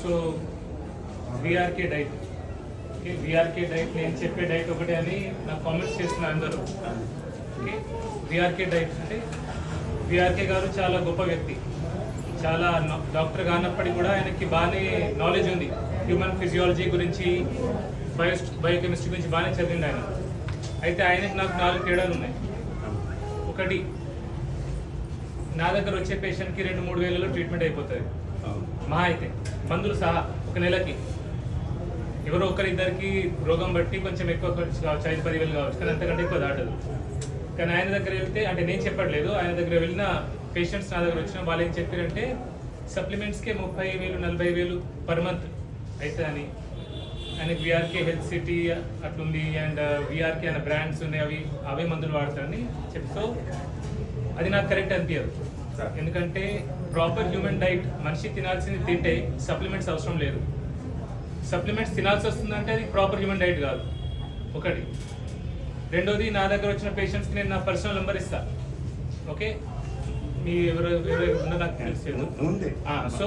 So VRK diet, okay, VRK diet నేను చెప్పే diet ఒకటే అని నాకు కామెంట్స్ చేస్తున్నారు అందరూ. ఓకే, విఆర్కే డైట్ అంటే విఆర్కే గారు చాలా గొప్ప వ్యక్తి, చాలా డాక్టర్ కానప్పటికీ కూడా ఆయనకి బాగానే నాలెడ్జ్ ఉంది. హ్యూమన్ ఫిజియాలజీ గురించి, బయోకెమిస్ట్రీ గురించి బాగానే చదివింది ఆయన. అయితే ఆయనకి నాకు 4 తేడాలు ఉన్నాయి. ఒకటి, నా దగ్గర వచ్చే పేషెంట్కి 2-3 వేలలో ట్రీట్మెంట్ అయిపోతుంది మహా అయితే, మందులు సహా ఒక నెలకి. ఎవరో ఒకరిద్దరికి రోగం బట్టి కొంచెం ఎక్కువ ఖర్చు కావచ్చు, 5-10 వేలు కావచ్చు, కానీ అంతకంటే ఎక్కువ దాటదు. కానీ ఆయన దగ్గర వెళ్తే, అంటే నేను చెప్పట్లేదు, ఆయన దగ్గర వెళ్ళిన పేషెంట్స్ నా దగ్గర వచ్చిన వాళ్ళు ఏం చెప్పారంటే సప్లిమెంట్స్కే 30,000-40,000 పర్ మంత్ అవుతుందని. ఆయనకి విఆర్కే హెల్త్ సిటీ అట్లుంది, అండ్ విఆర్కే అనే బ్రాండ్స్ ఉన్నాయి, అవే మందులు వాడతారని చెప్తూ అది నాకు కరెక్ట్ అనిపించదు. ఎందుకంటే ప్రాపర్ హ్యూమన్ డైట్, మనిషి తినాల్సింది తింటే సప్లిమెంట్స్ అవసరం లేదు. సప్లిమెంట్స్ తినాల్సి వస్తుందంటే అది ప్రాపర్ హ్యూమన్ డైట్ కాదు. ఒకటి. రెండోది, నా దగ్గర వచ్చిన పేషెంట్స్కి నేను నా పర్సనల్ నెంబర్ ఇస్తా. ఓకే, మీ ఎవరైనా నాకు తెలిసేది. సో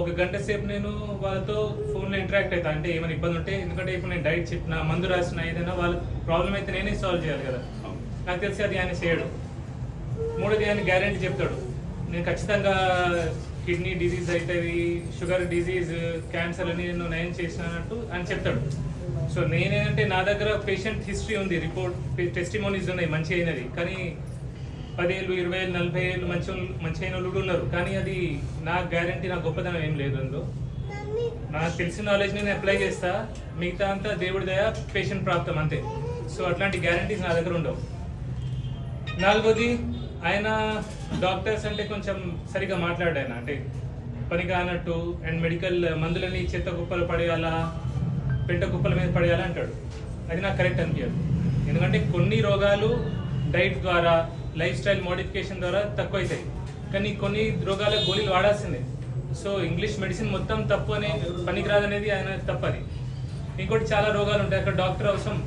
ఒక గంట సేపు నేను వాళ్ళతో ఫోన్లో ఇంటరాక్ట్ అవుతా, అంటే ఏమైనా ఇబ్బంది ఉంటే. ఎందుకంటే ఇప్పుడు నేను డైట్ చెప్పిన, మందు రాసిన, ఏదైనా వాళ్ళ ప్రాబ్లం అయితే నేనే సాల్వ్ చేయాలి కదా. నాకు తెలిసి అది ఆయన చేయడు. మూడోది, ఆయన గ్యారెంటీ చెప్తాడు, నేను ఖచ్చితంగా కిడ్నీ డిజీజ్ అవుతుంది, షుగర్ డిజీజ్, క్యాన్సర్ అని నేను నయం చేసినట్టు అని చెప్తాడు. సో నేనేంటంటే నా దగ్గర పేషెంట్ హిస్టరీ ఉంది, రిపోర్ట్, టెస్టిమోనీస్ ఉన్నాయి మంచి అయినది. కానీ 10 ఏళ్ళు, 20 ఏళ్ళు, 40 ఏళ్ళు మంచి అయిన వాళ్ళు ఉన్నారు. కానీ అది నా గ్యారంటీ, నా గొప్పతనం ఏం లేదు అందులో. నాకు తెలిసిన నాలెడ్జ్ నేను అప్లై చేస్తా, మిగతా అంతా దేవుడి దయ, పేషెంట్ ప్రాప్తం అంతే. సో అట్లాంటి గ్యారంటీస్ నా దగ్గర ఉండవు. నాలుగోది, ఆయన డాక్టర్స్ అంటే కొంచెం సరిగా మాట్లాడాయన, అంటే పని కానట్టు, అండ్ మెడికల్ మందులని చెత్త కుప్పలు పడేయాలా, పెంట కుప్పల మీద పడేయాలా అంటాడు. అది నాకు కరెక్ట్ అనిపించదు. ఎందుకంటే కొన్ని రోగాలు డైట్ ద్వారా, లైఫ్ స్టైల్ మోడిఫికేషన్ ద్వారా తక్కువ అవుతాయి, కానీ కొన్ని రోగాల గోళీలు వాడాల్సిందే. సో ఇంగ్లీష్ మెడిసిన్ మొత్తం తప్పు అనే, పనికిరాదనేది ఆయన తప్పది. ఇంకోటి, చాలా రోగాలు ఉంటాయి అక్కడ డాక్టర్ అవసరం.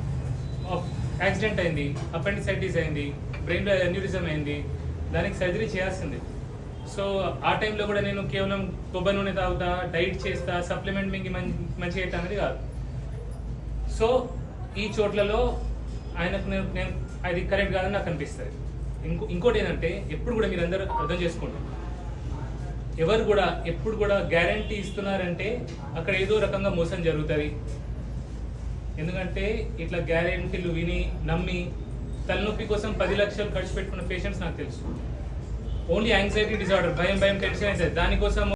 యాక్సిడెంట్ అయింది, అపెండిసైటిస్ అయింది, బ్రెయిన్లో అన్యూరిజం అయింది, దానికి సర్జరీ చేయాల్సిందే. సో ఆ టైంలో కూడా నేను కేవలం కొబ్బరి నూనె తాగుతా, డైట్ చేస్తా, సప్లిమెంట్ మీకు మంచి అవుతా అనేది కాదు. సో ఈ చోట్లలో ఆయనకు నేను అది కరెక్ట్ కాదని నాకు అనిపిస్తుంది. ఇంకోటి ఏంటంటే, ఎప్పుడు కూడా మీరు అందరూ అర్థం చేసుకోండి, ఎవరు కూడా ఎప్పుడు కూడా గ్యారంటీ ఇస్తున్నారంటే అక్కడ ఏదో రకంగా మోసం జరుగుతుంది. ఎందుకంటే ఇట్లా గ్యారెంటీలు విని నమ్మి తలనొప్పి కోసం 10 లక్షలు ఖర్చు పెట్టుకున్న పేషెంట్స్ నాకు తెలుసు. ఓన్లీ యాంగ్జైటీ డిజార్డర్, భయం టెన్షన్ అవుతుంది, దానికోసం